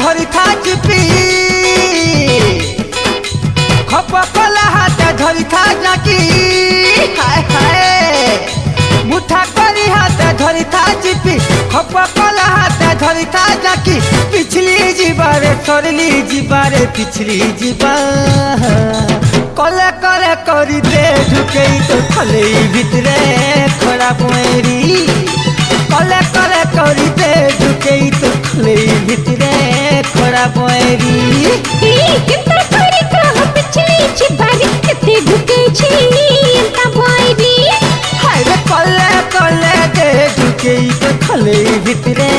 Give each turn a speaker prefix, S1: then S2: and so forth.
S1: धरी था चिपी खप कला हाथे धरी था जाकी हाय हाय मुठा करी हाथे धरी था चिपी खप कला हाथे धरी था जाकी पिछली जीवारे सरली जीवारे पिछली जीवा कले कले करी दे ढुके तो खले भितरे खरा मेरी कले कले करी दे ढुके तो खले भितरे खरा मेरी
S2: कितना करी कह पिछली जीवारे किते ढुके छी ता भइरी
S1: हाय रे कले कले दे ढुके तो खले भितरे